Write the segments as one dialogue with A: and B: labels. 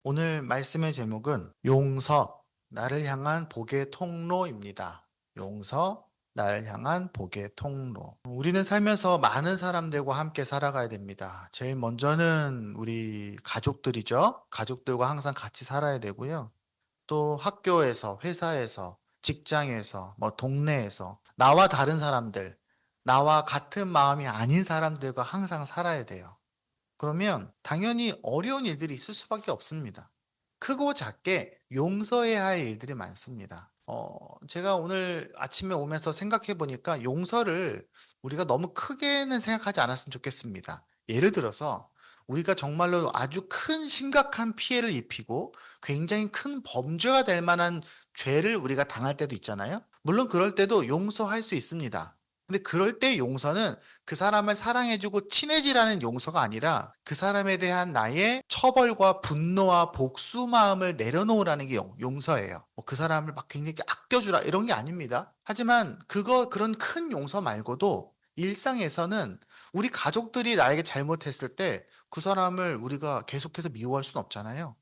A: 오늘 말씀의 제목은 용서, 나를 향한 복의 통로입니다. 용서, 나를 향한 복의 통로. 우리는 살면서 많은 사람들과 함께 살아가야 됩니다. 제일 먼저는 우리 가족들이죠. 가족들과 항상 같이 살아야 되고요. 또 학교에서, 회사에서, 직장에서, 동네에서 나와 다른 사람들, 나와 같은 마음이 아닌 사람들과 항상 살아야 돼요. 그러면 당연히 어려운 일들이 있을 수밖에 없습니다. 크고 작게 용서해야 할 일들이 많습니다. 제가 오늘 아침에 오면서 생각해 보니까 용서를 우리가 너무 크게는 생각하지 않았으면 좋겠습니다. 예를 들어서 우리가 정말로 아주 큰 심각한 피해를 입히고 굉장히 큰 범죄가 될 만한 죄를 우리가 당할 때도 있잖아요. 물론 그럴 때도 용서할 수 있습니다. 근데 그럴 때 용서는 그 사람을 사랑해주고 친해지라는 용서가 아니라 그 사람에 대한 나의 처벌과 분노와 복수 마음을 내려놓으라는 게 용서예요. 그 사람을 막 굉장히 아껴주라 이런 게 아닙니다. 하지만 그런 큰 용서 말고도 일상에서는 우리 가족들이 나에게 잘못했을 때 그 사람을 우리가 계속해서 미워할 수는 없잖아요.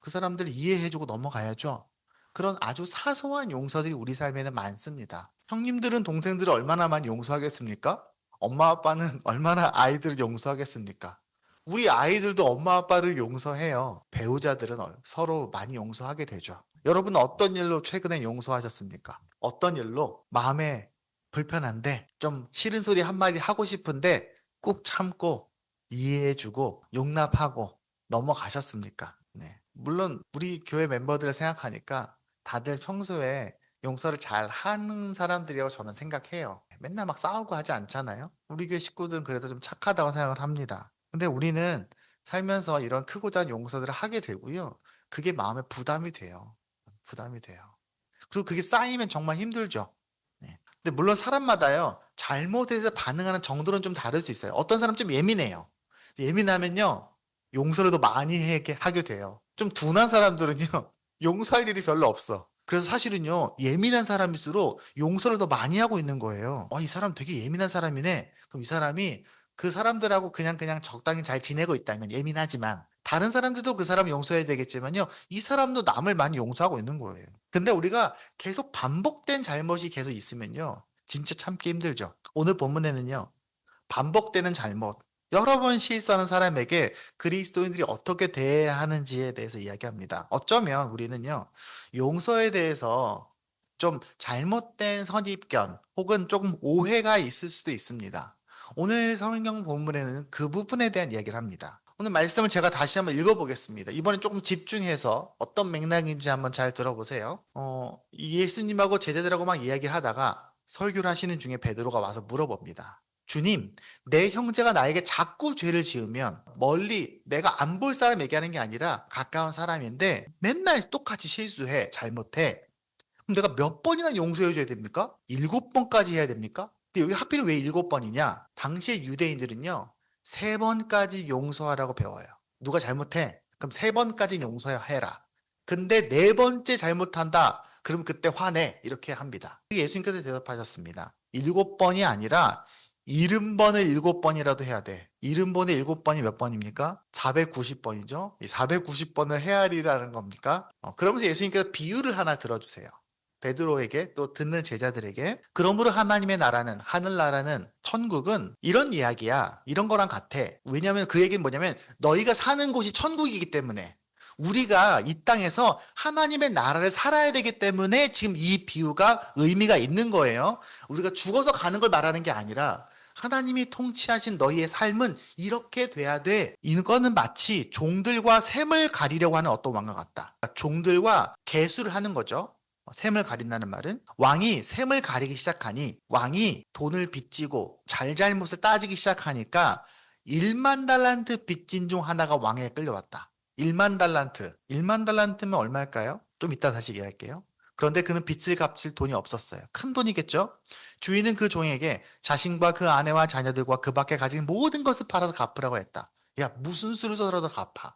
A: 그 사람들을 이해해주고 넘어가야죠. 그런 아주 사소한 용서들이 우리 삶에는 많습니다. 형님들은 동생들을 얼마나 많이 용서하겠습니까? 엄마 아빠는 얼마나 아이들을 용서하겠습니까? 우리 아이들도 엄마 아빠를 용서해요. 배우자들은 서로 많이 용서하게 되죠. 여러분 어떤 일로 최근에 용서하셨습니까? 어떤 일로 마음에 불편한데 좀 싫은 소리 한마디 하고 싶은데 꾹 참고 이해해주고 용납하고 넘어가셨습니까? 네. 물론 우리 교회 멤버들을 생각하니까 다들 평소에 용서를 잘 하는 사람들이라고 저는 생각해요. 맨날 막 싸우고 하지 않잖아요. 우리 교회 식구들은 그래도 좀 착하다고 생각을 합니다. 근데 우리는 살면서 이런 크고 작은 용서들을 하게 되고요. 그게 마음에 부담이 돼요. 부담이 돼요. 그리고 그게 쌓이면 정말 힘들죠. 네. 근데 물론 사람마다요. 잘못해서 반응하는 정도는 좀 다를 수 있어요. 어떤 사람 좀 예민해요. 예민하면요. 용서를 더 많이 하게 돼요. 좀 둔한 사람들은요. 용서할 일이 별로 없어. 그래서 사실은요. 예민한 사람일수록 용서를 더 많이 하고 있는 거예요. 이 사람 되게 예민한 사람이네. 그럼 이 사람이 그 사람들하고 그냥 적당히 잘 지내고 있다면 예민하지만 다른 사람들도 그 사람 용서해야 되겠지만요. 이 사람도 남을 많이 용서하고 있는 거예요. 근데 우리가 계속 반복된 잘못이 계속 있으면요. 진짜 참기 힘들죠. 오늘 본문에는요. 반복되는 잘못, 여러 번 실수하는 사람에게 그리스도인들이 어떻게 대해야 하는지에 대해서 이야기합니다. 어쩌면 우리는요, 용서에 대해서 좀 잘못된 선입견 혹은 조금 오해가 있을 수도 있습니다. 오늘 성경 본문에는 그 부분에 대한 이야기를 합니다. 오늘 말씀을 제가 다시 한번 읽어보겠습니다. 이번엔 조금 집중해서 어떤 맥락인지 한번 잘 들어보세요. 예수님하고 제자들하고 막 이야기를 하다가 설교를 하시는 중에 베드로가 와서 물어봅니다. 주님, 내 형제가 나에게 자꾸 죄를 지으면 멀리 내가 안 볼 사람 얘기하는 게 아니라 가까운 사람인데 맨날 똑같이 실수해, 잘못해. 그럼 내가 몇 번이나 용서해 줘야 됩니까? 7번까지 해야 됩니까? 근데 여기 하필 왜 7번이냐? 당시의 유대인들은요, 3번까지 용서하라고 배워요. 누가 잘못해? 그럼 3번까지 용서해라. 근데 4번째 잘못한다. 그럼 그때 화내. 이렇게 합니다. 예수님께서 대답하셨습니다. 7번이 아니라 70번을 7번이라도 해야 돼. 70번에 7번이 몇 번입니까? 490번이죠. 이 490번을 헤아리라는 겁니까? 그러면서 예수님께서 비유를 하나 들어주세요. 베드로에게 또 듣는 제자들에게 그러므로 하나님의 나라는 하늘나라는 천국은 이런 이야기야. 이런 거랑 같아. 왜냐하면 그 얘기는 뭐냐면 너희가 사는 곳이 천국이기 때문에 우리가 이 땅에서 하나님의 나라를 살아야 되기 때문에 지금 이 비유가 의미가 있는 거예요. 우리가 죽어서 가는 걸 말하는 게 아니라 하나님이 통치하신 너희의 삶은 이렇게 돼야 돼. 이거는 마치 종들과 샘을 가리려고 하는 어떤 왕과 같다. 종들과 계수를 하는 거죠. 샘을 가린다는 말은 왕이 샘을 가리기 시작하니 왕이 돈을 빚지고 잘잘못을 따지기 시작하니까 1만 달란트 빚진 종 하나가 왕에게 끌려왔다. 1만 달란트. 1만 달란트면 얼마일까요? 좀 이따 다시 얘기할게요. 그런데 그는 빚을 갚을 돈이 없었어요. 큰 돈이겠죠? 주인은 그 종에게 자신과 그 아내와 자녀들과 그 밖에 가진 모든 것을 팔아서 갚으라고 했다. 야, 무슨 수를 써서라도 갚아.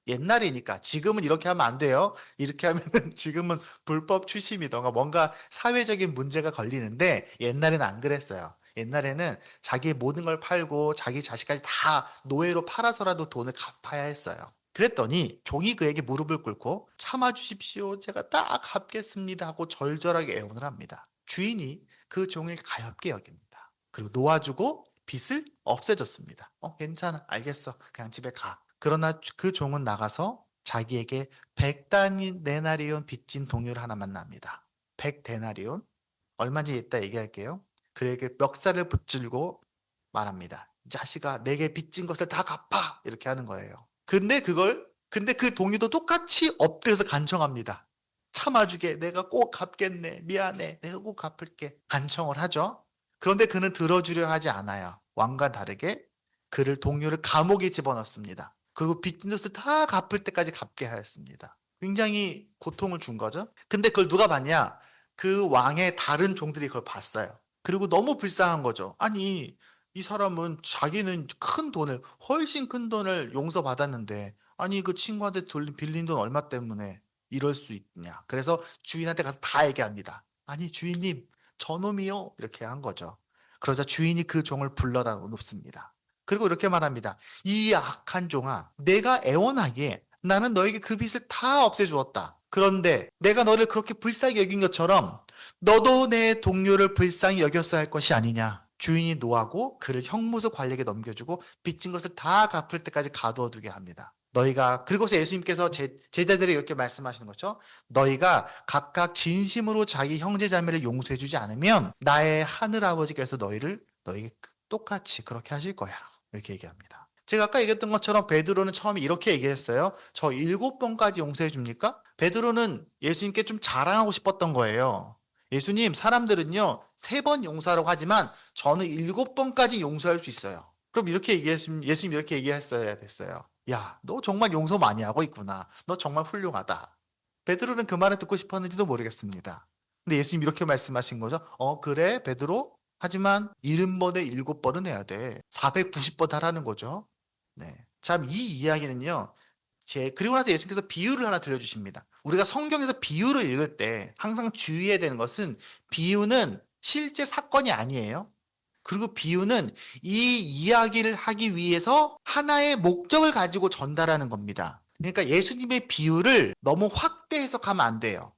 A: 옛날이니까 지금은 이렇게 하면 안 돼요. 이렇게 하면은 지금은 불법 추심이던가 뭔가 사회적인 문제가 걸리는데 옛날에는 안 그랬어요. 옛날에는 자기의 모든 걸 팔고 자기 자식까지 다 노예로 팔아서라도 돈을 갚아야 했어요. 그랬더니 종이 그에게 무릎을 꿇고 참아주십시오. 제가 딱 갚겠습니다 하고 절절하게 애원을 합니다. 주인이 그 종을 가엾게 여깁니다. 그리고 놓아주고 빚을 없애줬습니다. 괜찮아. 알겠어. 그냥 집에 가. 그러나 그 종은 나가서 자기에게 100데나리온 빚진 동료를 하나 만납니다. 100데나리온? 얼마인지 이따 얘기할게요. 그에게 멱살을 붙들고 말합니다. 이 자식아, 내게 빚진 것을 다 갚아! 이렇게 하는 거예요. 근데 그 동의도 똑같이 엎드려서 간청합니다. 참아주게. 내가 꼭 갚겠네. 미안해. 내가 꼭 갚을게. 간청을 하죠. 그런데 그는 들어주려 하지 않아요. 왕과 다르게 그를 동료를 감옥에 집어넣습니다. 그리고 빚진 것을 다 갚을 때까지 갚게 하였습니다. 굉장히 고통을 준 거죠. 근데 그걸 누가 봤냐? 그 왕의 다른 종들이 그걸 봤어요. 그리고 너무 불쌍한 거죠. 아니, 이 사람은 자기는 큰 돈을, 훨씬 큰 돈을 용서받았는데, 아니, 그 친구한테 빌린 돈 얼마 때문에 이럴 수 있냐. 그래서 주인한테 가서 다 얘기합니다. 아니, 주인님, 저놈이요. 이렇게 한 거죠. 그러자 주인이 그 종을 불러다 놓습니다. 그리고 이렇게 말합니다. 이 악한 종아, 내가 애원하기에 나는 너에게 그 빚을 다 없애주었다. 그런데 내가 너를 그렇게 불쌍히 여긴 것처럼 너도 내 동료를 불쌍히 여겼어야 할 것이 아니냐. 주인이 노하고 그를 형무소 관리에게 넘겨주고 빚진 것을 다 갚을 때까지 가두어 두게 합니다. 그리고서 예수님께서 제자들이 이렇게 말씀하시는 거죠. 너희가 각각 진심으로 자기 형제 자매를 용서해 주지 않으면 나의 하늘 아버지께서 너에게 똑같이 그렇게 하실 거야. 이렇게 얘기합니다. 제가 아까 얘기했던 것처럼 베드로는 처음에 이렇게 얘기했어요. 저 7번까지 용서해 줍니까? 베드로는 예수님께 좀 자랑하고 싶었던 거예요. 예수님, 사람들은요, 3번 용서하라고 하지만 저는 7번까지 용서할 수 있어요. 그럼 예수님 이렇게 얘기했어야 됐어요. 야, 너 정말 용서 많이 하고 있구나. 너 정말 훌륭하다. 베드로는 그 말을 듣고 싶었는지도 모르겠습니다. 근데 예수님 이렇게 말씀하신 거죠. 그래, 베드로? 하지만 70번에 7번은 해야 돼. 490번 하라는 거죠. 네. 참, 이 이야기는요, 그리고 나서 예수님께서 비유를 하나 들려주십니다. 우리가 성경에서 비유를 읽을 때 항상 주의해야 되는 것은 비유는 실제 사건이 아니에요. 그리고 비유는 이 이야기를 하기 위해서 하나의 목적을 가지고 전달하는 겁니다. 그러니까 예수님의 비유를 너무 확대 해석하면 안 돼요.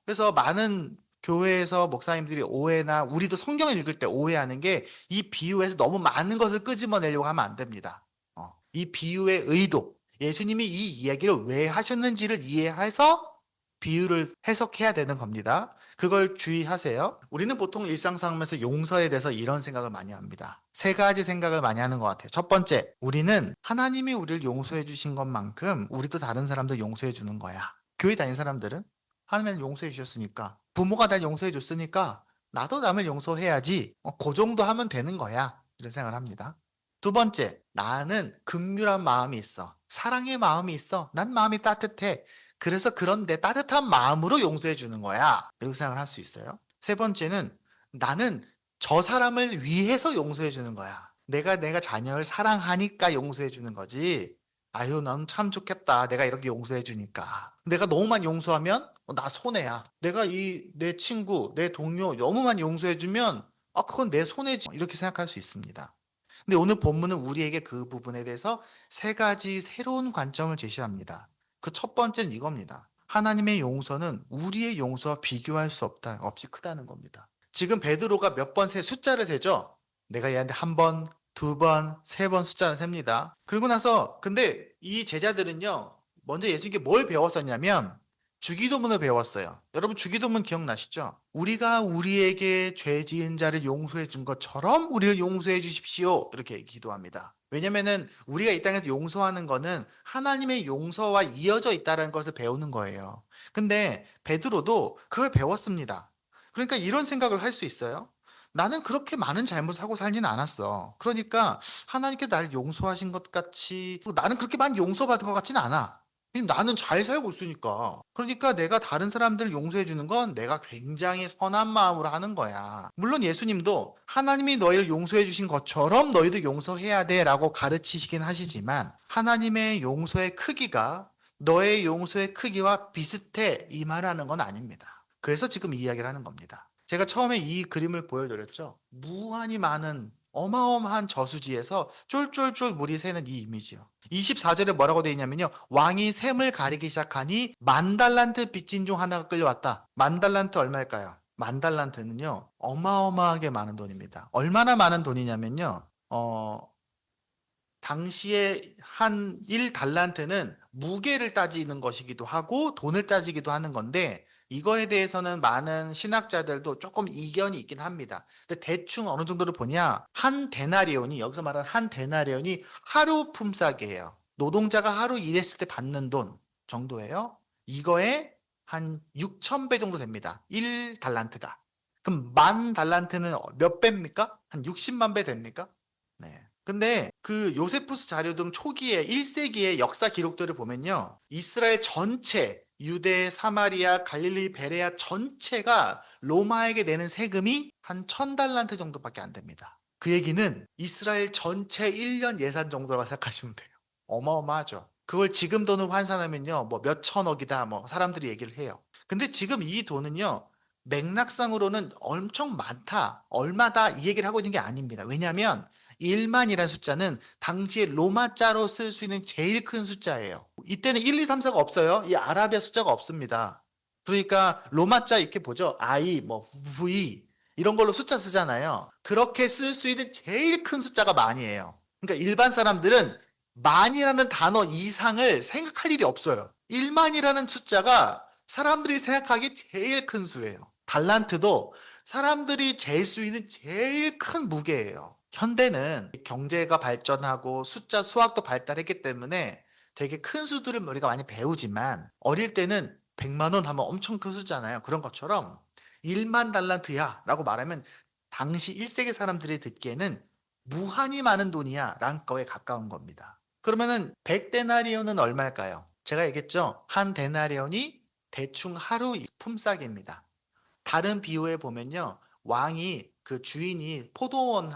A: 그래서 많은 교회에서 목사님들이 오해나 우리도 성경을 읽을 때 오해하는 게 이 비유에서 너무 많은 것을 끄집어내려고 하면 안 됩니다. 이 비유의 의도, 예수님이 이 이야기를 왜 하셨는지를 이해해서 비유를 해석해야 되는 겁니다. 그걸 주의하세요. 우리는 보통 일상 삶에서 용서에 대해서 이런 생각을 많이 합니다. 3가지 생각을 많이 하는 것 같아요. 첫 번째, 우리는 하나님이 우리를 용서해 주신 것만큼 우리도 다른 사람들 용서해 주는 거야. 교회 다니는 사람들은 하나님 용서해 주셨으니까, 부모가 날 용서해 줬으니까 나도 남을 용서해야지. 그 정도 하면 되는 거야. 이런 생각을 합니다. 두 번째, 나는 긍휼한 마음이 있어. 사랑의 마음이 있어. 난 마음이 따뜻해. 그래서 그런데 따뜻한 마음으로 용서해 주는 거야. 이렇게 생각을 할 수 있어요. 세 번째는 나는 저 사람을 위해서 용서해 주는 거야. 내가 자녀를 사랑하니까 용서해 주는 거지. 아유, 넌 참 좋겠다. 내가 이렇게 용서해 주니까. 내가 너무 많이 용서하면 나 손해야. 내 친구, 내 동료 너무 많이 용서해 주면 그건 내 손해지. 이렇게 생각할 수 있습니다. 근데 오늘 본문은 우리에게 그 부분에 대해서 3가지 새로운 관점을 제시합니다. 그 첫 번째는 이겁니다. 하나님의 용서는 우리의 용서와 비교할 수 없이 크다는 겁니다. 지금 베드로가 몇 번 숫자를 세죠? 내가 얘한테 1번, 2번, 3번 숫자를 셉니다. 그리고 나서 근데 이 제자들은요. 먼저 예수님께 뭘 배웠었냐면 주기도문을 배웠어요. 여러분 주기도문 기억나시죠? 우리가 우리에게 죄 지은 자를 용서해 준 것처럼 우리를 용서해 주십시오. 이렇게 기도합니다. 왜냐면은 우리가 이 땅에서 용서하는 거는 하나님의 용서와 이어져 있다는 것을 배우는 거예요. 근데 베드로도 그걸 배웠습니다. 그러니까 이런 생각을 할 수 있어요. 나는 그렇게 많은 잘못을 하고 살진 않았어. 그러니까 하나님께 나를 용서하신 것 같이 나는 그렇게 많이 용서받은 것 같진 않아. 나는 잘 살고 있으니까. 그러니까 내가 다른 사람들을 용서해 주는 건 내가 굉장히 선한 마음으로 하는 거야. 물론 예수님도 하나님이 너희를 용서해 주신 것처럼 너희도 용서해야 돼라고 가르치시긴 하시지만 하나님의 용서의 크기가 너의 용서의 크기와 비슷해 이 말하는 건 아닙니다. 그래서 지금 이 이야기를 하는 겁니다. 제가 처음에 이 그림을 보여드렸죠. 무한히 많은 어마어마한 저수지에서 쫄쫄쫄 물이 새는 이 이미지요. 24절에 뭐라고 되어 있냐면요. 왕이 샘을 가리기 시작하니 만 달란트 빚진 중 하나가 끌려왔다. 만 달란트 얼마일까요? 만 달란트는요. 어마어마하게 많은 돈입니다. 얼마나 많은 돈이냐면요. 당시에 한 1달란트는 무게를 따지는 것이기도 하고 돈을 따지기도 하는 건데 이거에 대해서는 많은 신학자들도 조금 이견이 있긴 합니다. 근데 대충 어느 정도로 보냐? 한 데나리온이 여기서 말하는 한 데나리온이 하루 품삯이에요. 노동자가 하루 일했을 때 받는 돈 정도예요. 이거에 한 6,000배 정도 됩니다. 1달란트가. 그럼 만 달란트는 몇 배입니까? 한 60만 배 됩니까? 네. 근데 그 요세푸스 자료 등 초기에 1세기의 역사 기록들을 보면요. 이스라엘 전체, 유대, 사마리아, 갈릴리, 베레아 전체가 로마에게 내는 세금이 한 1000달란트 정도밖에 안 됩니다. 그 얘기는 이스라엘 전체 1년 예산 정도라고 생각하시면 돼요. 어마어마하죠. 그걸 지금 돈으로 환산하면요. 뭐 몇 천억이다 뭐 사람들이 얘기를 해요. 근데 지금 이 돈은요. 맥락상으로는 엄청 많다, 얼마다 이 얘기를 하고 있는 게 아닙니다. 왜냐하면 1만이라는 숫자는 당시에 로마자로 쓸 수 있는 제일 큰 숫자예요. 이때는 1, 2, 3, 4가 없어요. 이 아라비아 숫자가 없습니다. 그러니까 로마자 이렇게 보죠. I, 뭐 V 이런 걸로 숫자 쓰잖아요. 그렇게 쓸 수 있는 제일 큰 숫자가 만이에요. 그러니까 일반 사람들은 만이라는 단어 이상을 생각할 일이 없어요. 1만이라는 숫자가 사람들이 생각하기에 제일 큰 수예요. 달란트도 사람들이 잴 수 있는 제일 큰 무게예요. 현대는 경제가 발전하고 숫자 수학도 발달했기 때문에 되게 큰 수들을 우리가 많이 배우지만 어릴 때는 100만 원 하면 엄청 큰 숫자잖아요. 그런 것처럼 1만 달란트야 라고 말하면 당시 1세기 사람들이 듣기에는 무한히 많은 돈이야 라는 거에 가까운 겁니다. 그러면은 100데나리온은 얼마일까요? 제가 얘기했죠. 한 데나리온이 대충 하루 품삯입니다. 다른 비유에 보면요. 왕이 그 주인이 포도원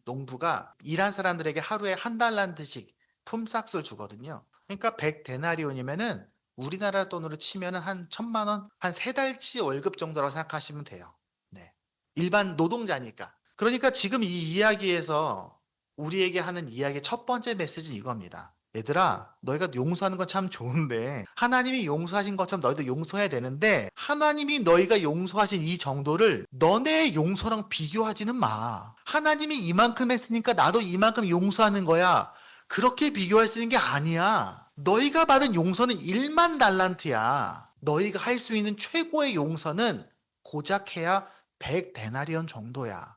A: 농부가 일한 사람들에게 하루에 한 달란트씩 품삯을 주거든요. 그러니까 100데나리온이면은 우리나라 돈으로 치면은 한 1000만 원, 한 3달치 월급 정도라고 생각하시면 돼요. 네. 일반 노동자니까. 그러니까 지금 이 이야기에서 우리에게 하는 이야기의 첫 번째 메시지는 이겁니다. 얘들아, 너희가 용서하는 건 참 좋은데 하나님이 용서하신 것처럼 너희도 용서해야 되는데 하나님이 너희가 용서하신 이 정도를 너네 용서랑 비교하지는 마. 하나님이 이만큼 했으니까 나도 이만큼 용서하는 거야. 그렇게 비교할 수 있는 게 아니야. 너희가 받은 용서는 1만 달란트야. 너희가 할 수 있는 최고의 용서는 고작 해야 100데나리온 정도야.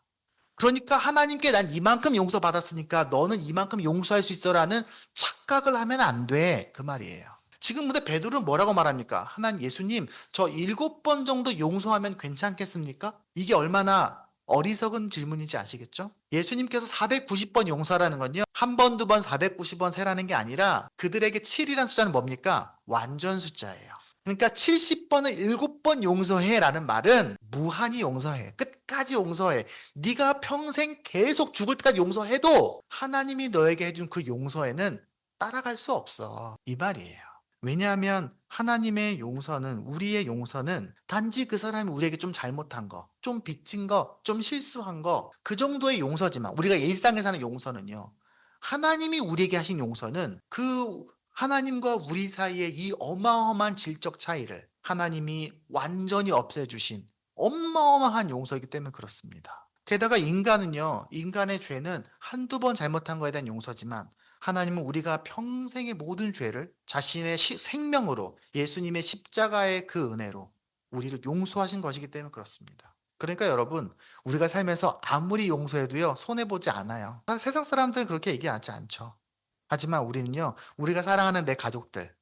A: 그러니까 하나님께 난 이만큼 용서받았으니까 너는 이만큼 용서할 수 있어라는 착각을 하면 안 돼. 그 말이에요. 지금 근데 베드로는 뭐라고 말합니까? 하나님, 예수님, 저 7번 정도 용서하면 괜찮겠습니까? 이게 얼마나 어리석은 질문인지 아시겠죠? 예수님께서 490번 용서하라는 건요. 한 번, 두 번, 490번 세라는 게 아니라 그들에게 7이란 숫자는 뭡니까? 완전 숫자예요. 그러니까 70번을 7번 용서해라는 말은 무한히 용서해. 끝까지 용서해. 네가 평생 계속 죽을 때까지 용서해도 하나님이 너에게 해준 그 용서에는 따라갈 수 없어. 이 말이에요. 왜냐하면 하나님의 용서는, 우리의 용서는 단지 그 사람이 우리에게 좀 잘못한 거, 좀 빚진 거, 좀 실수한 거, 그 정도의 용서지만 우리가 일상에서 하는 용서는요. 하나님이 우리에게 하신 용서는 그 하나님과 우리 사이의 이 어마어마한 질적 차이를 하나님이 완전히 없애주신 어마어마한 용서이기 때문에 그렇습니다. 게다가 인간은요, 인간의 죄는 한두 번 잘못한 거에 대한 용서지만 하나님은 우리가 평생의 모든 죄를 자신의 생명으로 예수님의 십자가의 그 은혜로 우리를 용서하신 것이기 때문에 그렇습니다. 그러니까 여러분, 우리가 살면서 아무리 용서해도요, 손해보지 않아요. 세상 사람들은 그렇게 얘기하지 않죠. 하지만 우리는요, 우리가 사랑하는 내 가족들,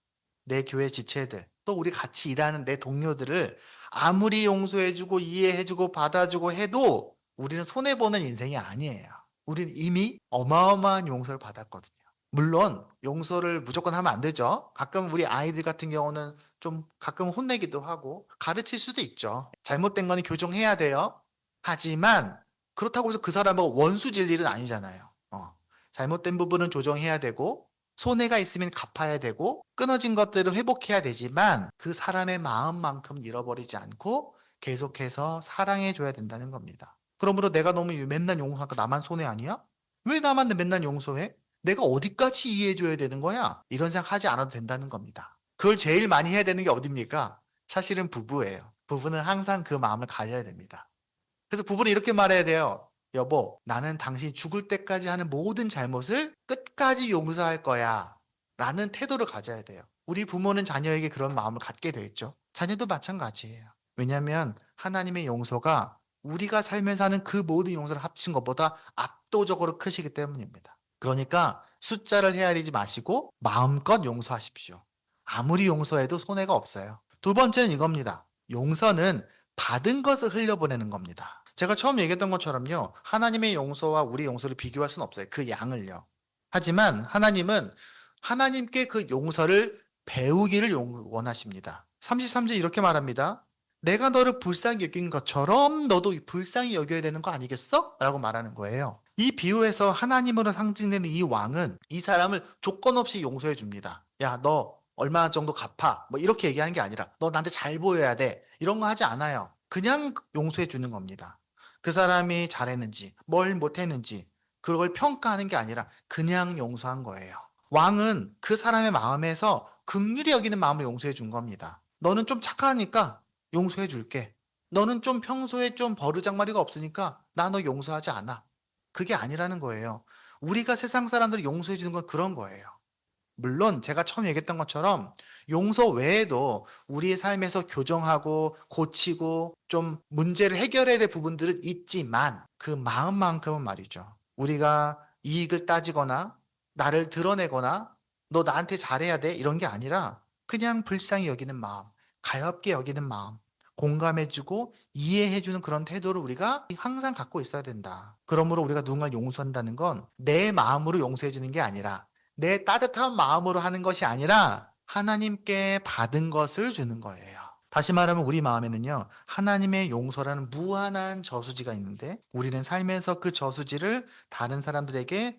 A: 내 교회 지체들, 또 우리 같이 일하는 내 동료들을 아무리 용서해주고 이해해주고 받아주고 해도 우리는 손해보는 인생이 아니에요. 우리는 이미 어마어마한 용서를 받았거든요. 물론 용서를 무조건 하면 안 되죠. 가끔 우리 아이들 같은 경우는 좀 가끔 혼내기도 하고 가르칠 수도 있죠. 잘못된 거는 교정해야 돼요. 하지만 그렇다고 해서 그 사람하고 원수 질 일은 아니잖아요. 잘못된 부분은 조정해야 되고 손해가 있으면 갚아야 되고 끊어진 것들을 회복해야 되지만 그 사람의 마음만큼 잃어버리지 않고 계속해서 사랑해 줘야 된다는 겁니다. 그러므로 내가 너무 맨날 용서하니까 나만 손해 아니야? 왜 나만 맨날 용서해? 내가 어디까지 이해해줘야 되는 거야? 이런 생각 하지 않아도 된다는 겁니다. 그걸 제일 많이 해야 되는 게 어딥니까? 사실은 부부예요. 부부는 항상 그 마음을 가져야 됩니다. 그래서 부부는 이렇게 말해야 돼요. 여보, 나는 당신이 죽을 때까지 하는 모든 잘못을 끝까지 용서할 거야. 라는 태도를 가져야 돼요. 우리 부모는 자녀에게 그런 마음을 갖게 돼 있죠. 자녀도 마찬가지예요. 왜냐하면 하나님의 용서가 우리가 살면서 하는 그 모든 용서를 합친 것보다 압도적으로 크시기 때문입니다. 그러니까 숫자를 헤아리지 마시고 마음껏 용서하십시오. 아무리 용서해도 손해가 없어요. 두 번째는 이겁니다. 용서는 받은 것을 흘려보내는 겁니다. 제가 처음 얘기했던 것처럼요. 하나님의 용서와 우리 용서를 비교할 수는 없어요. 그 양을요. 하지만 하나님은 하나님께 그 용서를 배우기를 원하십니다. 33절 이렇게 말합니다. 내가 너를 불쌍히 여긴 것처럼 너도 불쌍히 여겨야 되는 거 아니겠어? 라고 말하는 거예요. 이 비유에서 하나님으로 상징되는 이 왕은 이 사람을 조건 없이 용서해 줍니다. 야, 너 얼마 정도 갚아. 뭐 이렇게 얘기하는 게 아니라 너 나한테 잘 보여야 돼. 이런 거 하지 않아요. 그냥 용서해 주는 겁니다. 그 사람이 잘했는지 뭘 못했는지 그걸 평가하는 게 아니라 그냥 용서한 거예요. 왕은 그 사람의 마음에서 긍휼히 여기는 마음을 용서해 준 겁니다. 너는 좀 착하니까 용서해 줄게. 너는 좀 평소에 좀 버르장머리가 없으니까 나 너 용서하지 않아. 그게 아니라는 거예요. 우리가 세상 사람들을 용서해 주는 건 그런 거예요. 물론 제가 처음 얘기했던 것처럼 용서 외에도 우리의 삶에서 교정하고 고치고 좀 문제를 해결해야 될 부분들은 있지만 그 마음만큼은 말이죠. 우리가 이익을 따지거나 나를 드러내거나 너 나한테 잘해야 돼 이런 게 아니라 그냥 불쌍히 여기는 마음, 가엾게 여기는 마음, 공감해주고 이해해주는 그런 태도를 우리가 항상 갖고 있어야 된다. 그러므로 우리가 누군가를 용서한다는 건 내 마음으로 용서해주는 게 아니라 내 따뜻한 마음으로 하는 것이 아니라 하나님께 받은 것을 주는 거예요. 다시 말하면 우리 마음에는요, 하나님의 용서라는 무한한 저수지가 있는데 우리는 살면서 그 저수지를 다른 사람들에게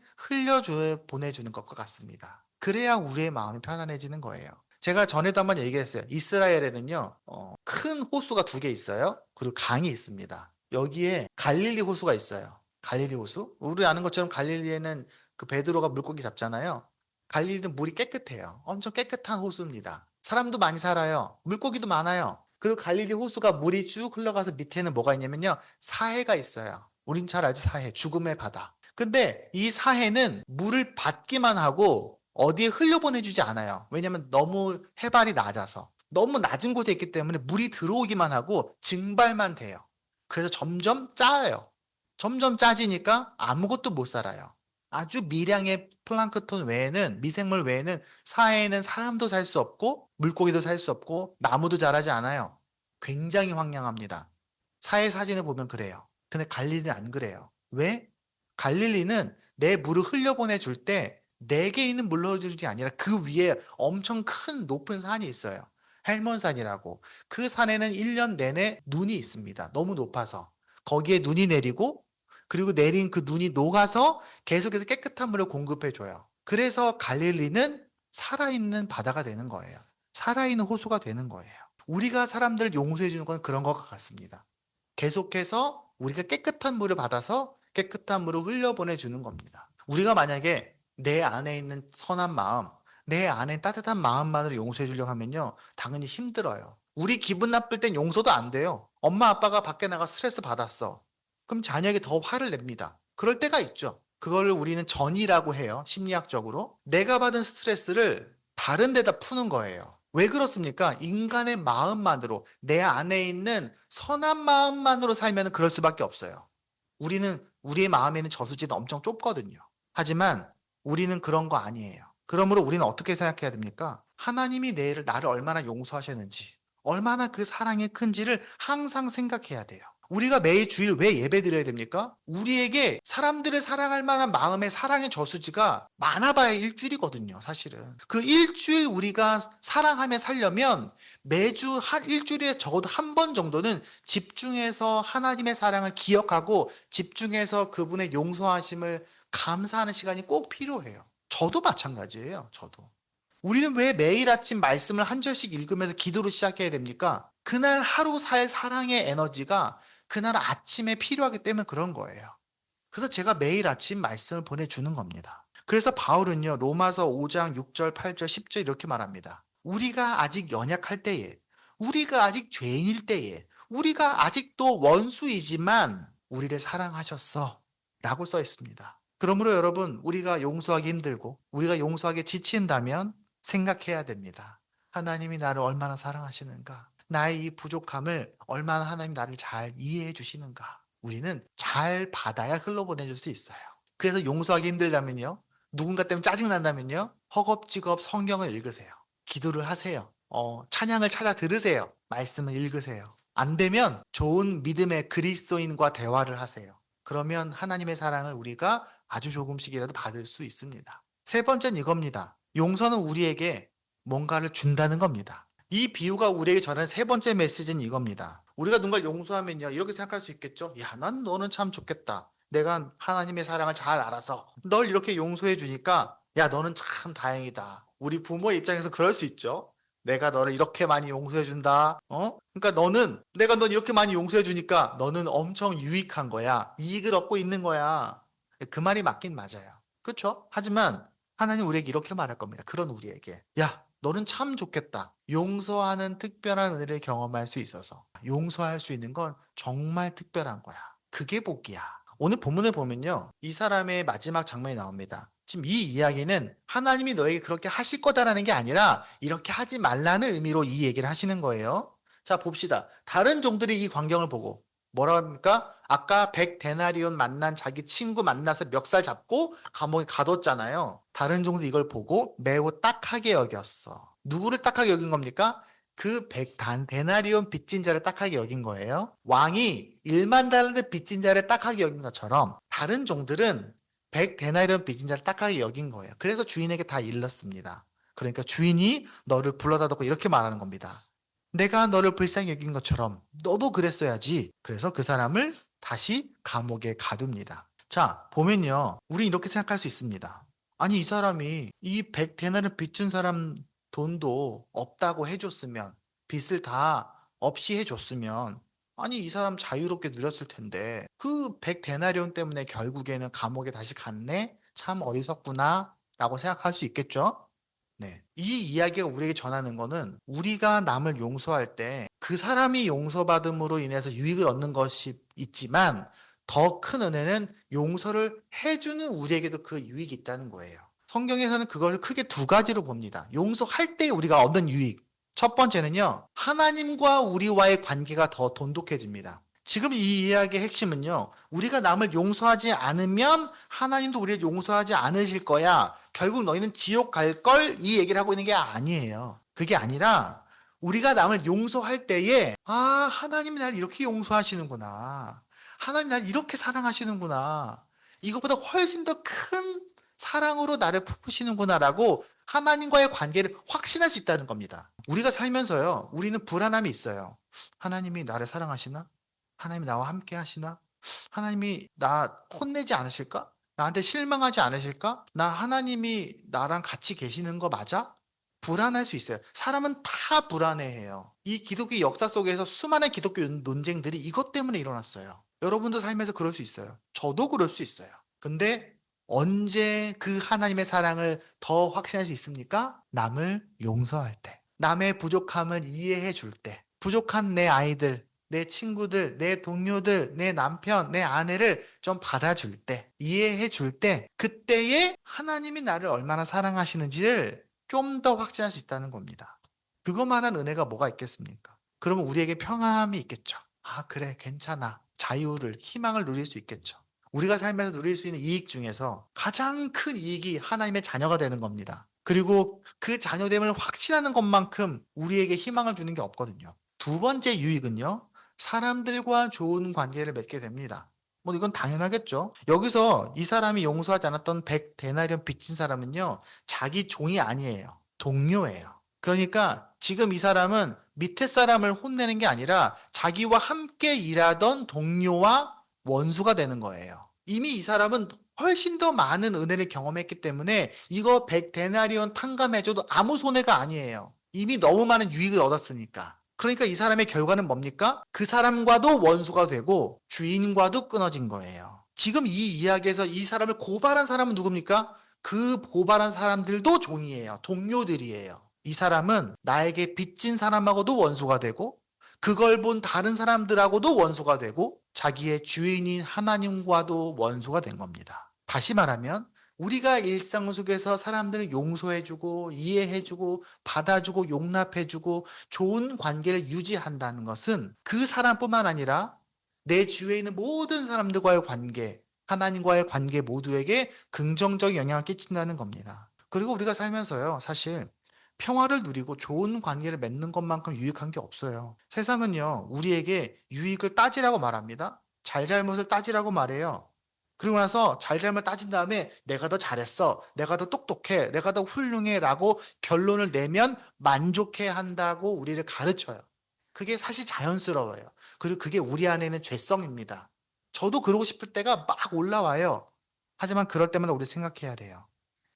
A: 보내주는 것과 같습니다. 그래야 우리의 마음이 편안해지는 거예요. 제가 전에도 한번 얘기했어요. 이스라엘에는요, 큰 호수가 두 개 있어요. 그리고 강이 있습니다. 여기에 갈릴리 호수가 있어요. 갈릴리 호수? 우리 아는 것처럼 갈릴리에는 그 베드로가 물고기 잡잖아요. 갈릴리는 물이 깨끗해요. 엄청 깨끗한 호수입니다. 사람도 많이 살아요. 물고기도 많아요. 그리고 갈릴리 호수가 물이 쭉 흘러가서 밑에는 뭐가 있냐면요. 사해가 있어요. 우린 잘 알죠, 사해. 죽음의 바다. 근데 이 사해는 물을 받기만 하고 어디에 흘려보내주지 않아요. 왜냐면 너무 해발이 낮아서. 너무 낮은 곳에 있기 때문에 물이 들어오기만 하고 증발만 돼요. 그래서 점점 짜요. 점점 짜지니까 아무것도 못 살아요. 아주 미량의 플랑크톤 외에는, 미생물 외에는 사해에는 사람도 살 수 없고 물고기도 살 수 없고 나무도 자라지 않아요. 굉장히 황량합니다. 사해 사진을 보면 그래요. 근데 갈릴리는 안 그래요. 왜? 갈릴리는 내 물을 흘려보내 줄 때 내게 있는 물로 흘려주지 아니라 그 위에 엄청 큰 높은 산이 있어요. 헬몬산이라고. 그 산에는 1년 내내 눈이 있습니다. 너무 높아서. 거기에 눈이 내리고 그리고 내린 그 눈이 녹아서 계속해서 깨끗한 물을 공급해 줘요. 그래서 갈릴리는 살아있는 바다가 되는 거예요. 살아있는 호수가 되는 거예요. 우리가 사람들을 용서해 주는 건 그런 것과 같습니다. 계속해서 우리가 깨끗한 물을 받아서 깨끗한 물을 흘려보내 주는 겁니다. 우리가 만약에 내 안에 있는 선한 마음, 내 안에 따뜻한 마음만으로 용서해 주려고 하면요. 당연히 힘들어요. 우리 기분 나쁠 땐 용서도 안 돼요. 엄마 아빠가 밖에 나가 스트레스 받았어. 그럼 자녀에게 더 화를 냅니다. 그럴 때가 있죠. 그걸 우리는 전이라고 해요. 심리학적으로. 내가 받은 스트레스를 다른 데다 푸는 거예요. 왜 그렇습니까? 인간의 마음만으로, 내 안에 있는 선한 마음만으로 살면 그럴 수밖에 없어요. 우리의 마음에는 저수지는 엄청 좁거든요. 하지만 우리는 그런 거 아니에요. 그러므로 우리는 어떻게 생각해야 됩니까? 하나님이 나를 얼마나 용서하셨는지, 얼마나 그 사랑이 큰지를 항상 생각해야 돼요. 우리가 매일 주일 왜 예배 드려야 됩니까? 우리에게 사람들을 사랑할 만한 마음의 사랑의 저수지가 많아봐야 일주일이거든요, 사실은. 그 일주일 우리가 사랑하며 살려면 매주 일주일에 적어도 한 번 정도는 집중해서 하나님의 사랑을 기억하고 집중해서 그분의 용서하심을 감사하는 시간이 꼭 필요해요. 저도 마찬가지예요, 저도. 우리는 왜 매일 아침 말씀을 한 절씩 읽으면서 기도를 시작해야 됩니까? 그날 하루 살 사랑의 에너지가 그날 아침에 필요하기 때문에 그런 거예요. 그래서 제가 매일 아침 말씀을 보내주는 겁니다. 그래서 바울은요, 로마서 5장 6절, 8절, 10절 이렇게 말합니다. 우리가 아직 연약할 때에, 우리가 아직 죄인일 때에, 우리가 아직도 원수이지만 우리를 사랑하셨어 라고 써 있습니다. 그러므로 여러분, 우리가 용서하기 힘들고 우리가 용서하기 지친다면 생각해야 됩니다. 하나님이 나를 얼마나 사랑하시는가, 나의 이 부족함을 얼마나 하나님 나를 잘 이해해 주시는가, 우리는 잘 받아야 흘러보내줄 수 있어요. 그래서 용서하기 힘들다면요, 누군가 때문에 짜증난다면요, 허겁지겁 성경을 읽으세요. 기도를 하세요. 찬양을 찾아 들으세요. 말씀을 읽으세요. 안 되면 좋은 믿음의 그리스도인과 대화를 하세요. 그러면 하나님의 사랑을 우리가 아주 조금씩이라도 받을 수 있습니다. 세 번째는 이겁니다. 용서는 우리에게 뭔가를 준다는 겁니다. 이 비유가 우리에게 전하는 세 번째 메시지는 이겁니다. 우리가 누군가를 용서하면요, 이렇게 생각할 수 있겠죠. 야, 난 너는 참 좋겠다. 내가 하나님의 사랑을 잘 알아서 널 이렇게 용서해 주니까, 야, 너는 참 다행이다. 우리 부모의 입장에서 그럴 수 있죠. 내가 너를 이렇게 많이 용서해 준다. 그러니까 내가 넌 이렇게 많이 용서해 주니까 너는 엄청 유익한 거야. 이익을 얻고 있는 거야. 그 말이 맞긴 맞아요. 그렇죠? 하지만 하나님 우리에게 이렇게 말할 겁니다. 그런 우리에게. 야, 너는 참 좋겠다. 용서하는 특별한 은혜를 경험할 수 있어서. 용서할 수 있는 건 정말 특별한 거야. 그게 복이야. 오늘 본문을 보면요, 이 사람의 마지막 장면이 나옵니다. 지금 이 이야기는 하나님이 너에게 그렇게 하실 거다라는 게 아니라 이렇게 하지 말라는 의미로 이 얘기를 하시는 거예요. 자, 봅시다. 다른 종들이 이 광경을 보고 뭐라고 합니까? 아까 100데나리온 만난 자기 친구 만나서 멱살 잡고 감옥에 가뒀잖아요. 다른 종들이 이걸 보고 매우 딱하게 여겼어. 누구를 딱하게 여긴 겁니까? 그 100데나리온 빚진 자를 딱하게 여긴 거예요. 왕이 1만 달란트 빚진 자를 딱하게 여긴 것처럼 다른 종들은 100데나리온 빚진 자를 딱하게 여긴 거예요. 그래서 주인에게 다 일렀습니다. 그러니까 주인이 너를 불러다 놓고 이렇게 말하는 겁니다. 내가 너를 불쌍히 여긴 것처럼 너도 그랬어야지. 그래서 그 사람을 다시 감옥에 가둡니다. 자, 보면요, 우리 이렇게 생각할 수 있습니다. 아니, 이 사람이 이 100데나리온 빚진 사람 돈도 없다고 해줬으면, 빚을 다 없이 해줬으면, 아니, 이 사람 자유롭게 누렸을 텐데 그 100데나리온 때문에 결국에는 감옥에 다시 갔네? 참 어리석구나 라고 생각할 수 있겠죠? 네. 이 이야기가 우리에게 전하는 거는 우리가 남을 용서할 때 그 사람이 용서받음으로 인해서 유익을 얻는 것이 있지만 더 큰 은혜는 용서를 해주는 우리에게도 그 유익이 있다는 거예요. 성경에서는 그것을 크게 두 가지로 봅니다. 용서할 때 우리가 얻는 유익. 첫 번째는요, 하나님과 우리와의 관계가 더 돈독해집니다. 지금 이 이야기의 핵심은요, 우리가 남을 용서하지 않으면 하나님도 우리를 용서하지 않으실 거야. 결국 너희는 지옥 갈 걸, 이 얘기를 하고 있는 게 아니에요. 그게 아니라 우리가 남을 용서할 때에 하나님이 나를 이렇게 용서하시는구나. 하나님이 나를 이렇게 사랑하시는구나. 이것보다 훨씬 더 큰 사랑으로 나를 품으시는구나라고 하나님과의 관계를 확신할 수 있다는 겁니다. 우리가 살면서요, 우리는 불안함이 있어요. 하나님이 나를 사랑하시나? 하나님이 나와 함께 하시나? 하나님이 나 혼내지 않으실까? 나한테 실망하지 않으실까? 나 하나님이 나랑 같이 계시는 거 맞아? 불안할 수 있어요. 사람은 다 불안해해요. 이 기독교 역사 속에서 수많은 기독교 논쟁들이 이것 때문에 일어났어요. 여러분도 삶에서 그럴 수 있어요. 저도 그럴 수 있어요. 근데 언제 그 하나님의 사랑을 더 확신할 수 있습니까? 남을 용서할 때. 남의 부족함을 이해해 줄 때. 부족한 내 아이들, 내 친구들, 내 동료들, 내 남편, 내 아내를 좀 받아줄 때, 이해해 줄 때, 그때에 하나님이 나를 얼마나 사랑하시는지를 좀 더 확신할 수 있다는 겁니다. 그것만한 은혜가 뭐가 있겠습니까? 그러면 우리에게 평안함이 있겠죠. 그래, 괜찮아. 자유를, 희망을 누릴 수 있겠죠. 우리가 살면서 누릴 수 있는 이익 중에서 가장 큰 이익이 하나님의 자녀가 되는 겁니다. 그리고 그 자녀됨을 확신하는 것만큼 우리에게 희망을 주는 게 없거든요. 두 번째 유익은요, 사람들과 좋은 관계를 맺게 됩니다. 이건 당연하겠죠. 여기서 이 사람이 용서하지 않았던 100데나리온 빚진 사람은요, 자기 종이 아니에요. 동료예요. 그러니까 지금 이 사람은 밑에 사람을 혼내는 게 아니라 자기와 함께 일하던 동료와 원수가 되는 거예요. 이미 이 사람은 훨씬 더 많은 은혜를 경험했기 때문에 이거 100데나리온 탕감해줘도 아무 손해가 아니에요. 이미 너무 많은 유익을 얻었으니까. 그러니까 이 사람의 결과는 뭡니까? 그 사람과도 원수가 되고 주인과도 끊어진 거예요. 지금 이 이야기에서 이 사람을 고발한 사람은 누굽니까? 그 고발한 사람들도 종이에요. 동료들이에요. 이 사람은 나에게 빚진 사람하고도 원수가 되고 그걸 본 다른 사람들하고도 원수가 되고 자기의 주인인 하나님과도 원수가 된 겁니다. 다시 말하면 우리가 일상 속에서 사람들을 용서해주고 이해해주고 받아주고 용납해주고 좋은 관계를 유지한다는 것은 그 사람뿐만 아니라 내 주위에 있는 모든 사람들과의 관계, 하나님과의 관계 모두에게 긍정적 영향을 끼친다는 겁니다. 그리고 우리가 살면서요, 사실 평화를 누리고 좋은 관계를 맺는 것만큼 유익한 게 없어요. 세상은요, 우리에게 유익을 따지라고 말합니다. 잘잘못을 따지라고 말해요. 그리고 나서 잘잘못 따진 다음에 내가 더 잘했어, 내가 더 똑똑해, 내가 더 훌륭해 라고 결론을 내면 만족해 한다고 우리를 가르쳐요. 그게 사실 자연스러워요. 그리고 그게 우리 안에 있는 죄성입니다. 저도 그러고 싶을 때가 막 올라와요. 하지만 그럴 때마다 우리 생각해야 돼요.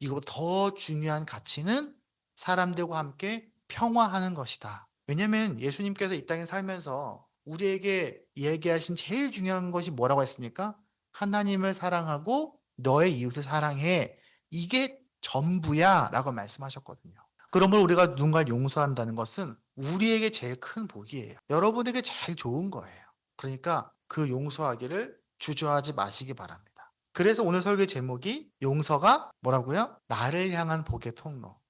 A: 이거보다 더 중요한 가치는 사람들과 함께 평화하는 것이다. 왜냐하면 예수님께서 이 땅에 살면서 우리에게 얘기하신 제일 중요한 것이 뭐라고 했습니까? 하나님을 사랑하고 너의 이웃을 사랑해. 이게 전부야 라고 말씀하셨거든요. 그러므로 우리가 누군가를 용서한다는 것은 우리에게 제일 큰 복이에요. 여러분에게 제일 좋은 거예요. 그러니까 그 용서하기를 주저하지 마시기 바랍니다. 그래서 오늘 설교 제목이 용서가 뭐라고요? 나를 향한 복의 통로.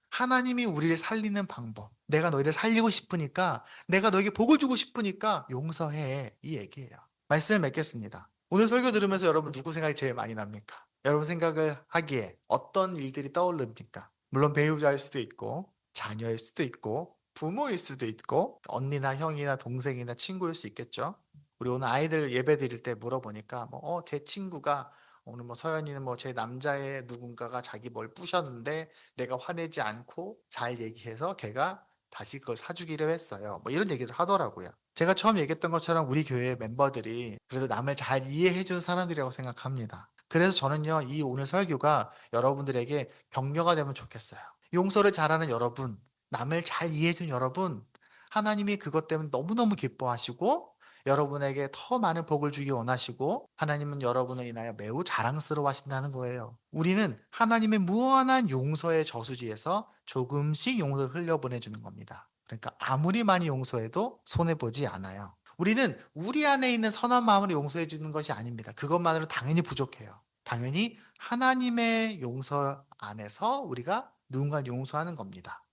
A: 하나님이 우리를 살리는 방법. 내가 너희를 살리고 싶으니까, 내가 너에게 복을 주고 싶으니까 용서해. 이 얘기예요. 말씀을 맺겠습니다. 오늘 설교 들으면서 여러분 누구 생각이 제일 많이 납니까? 여러분 생각을 하기에 어떤 일들이 떠오릅니까? 물론 배우자일 수도 있고, 자녀일 수도 있고, 부모일 수도 있고, 언니나 형이나 동생이나 친구일 수 있겠죠. 우리 오늘 아이들 예배 드릴 때 물어보니까, 제 친구가 오늘 서연이는 제 남자의 누군가가 자기 뭘 부셨는데 내가 화내지 않고 잘 얘기해서 걔가 다시 그걸 사주기로 했어요. 이런 얘기를 하더라고요. 제가 처음 얘기했던 것처럼 우리 교회 멤버들이 그래도 남을 잘 이해해 주는 사람들이라고 생각합니다. 그래서 저는요, 이 오늘 설교가 여러분들에게 격려가 되면 좋겠어요. 용서를 잘하는 여러분, 남을 잘 이해해 주는 여러분, 하나님이 그것 때문에 너무너무 기뻐하시고 여러분에게 더 많은 복을 주기 원하시고 하나님은 여러분을 인하여 매우 자랑스러워 하신다는 거예요. 우리는 하나님의 무한한 용서의 저수지에서 조금씩 용서를 흘려보내주는 겁니다. 그러니까 아무리 많이 용서해도 손해보지 않아요. 우리는 우리 안에 있는 선한 마음으로 용서해 주는 것이 아닙니다. 그것만으로 당연히 부족해요. 당연히 하나님의 용서 안에서 우리가 누군가를 용서하는 겁니다.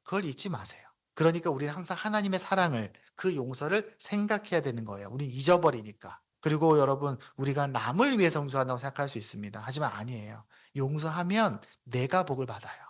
A: 그걸 잊지 마세요. 그러니까 우리는 항상 하나님의 사랑을, 그 용서를 생각해야 되는 거예요. 우린 잊어버리니까. 그리고 여러분, 우리가 남을 위해서 용서한다고 생각할 수 있습니다. 하지만 아니에요. 용서하면 내가 복을 받아요.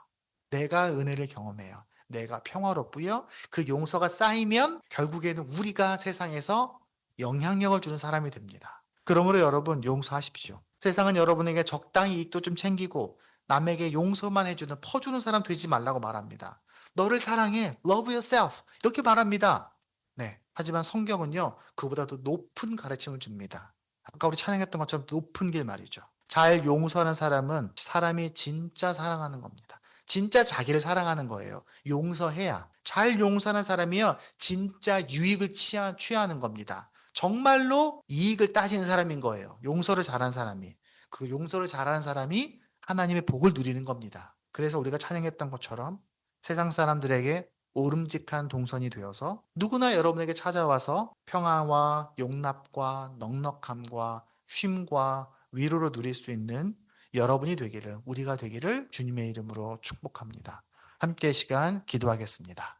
A: 내가 은혜를 경험해요. 내가 평화롭고요. 그 용서가 쌓이면 결국에는 우리가 세상에서 영향력을 주는 사람이 됩니다. 그러므로 여러분 용서하십시오. 세상은 여러분에게 적당히 이익도 좀 챙기고 남에게 용서만 해주는 퍼주는 사람 되지 말라고 말합니다. 너를 사랑해. Love yourself. 이렇게 말합니다. 네. 하지만 성경은요, 그보다 더 높은 가르침을 줍니다. 아까 우리 찬양했던 것처럼 높은 길 말이죠. 잘 용서하는 사람은 사람이 진짜 사랑하는 겁니다. 진짜 자기를 사랑하는 거예요. 용서해야. 잘 용서하는 사람이요, 진짜 유익을 취하는 겁니다. 정말로 이익을 따지는 사람인 거예요. 용서를 잘하는 사람이. 그 용서를 잘하는 사람이 하나님의 복을 누리는 겁니다. 그래서 우리가 찬양했던 것처럼 세상 사람들에게 오름직한 동선이 되어서 누구나 여러분에게 찾아와서 평화와 용납과 넉넉함과 쉼과 위로를 누릴 수 있는 여러분이 되기를, 우리가 되기를 주님의 이름으로 축복합니다. 함께 시간 기도하겠습니다.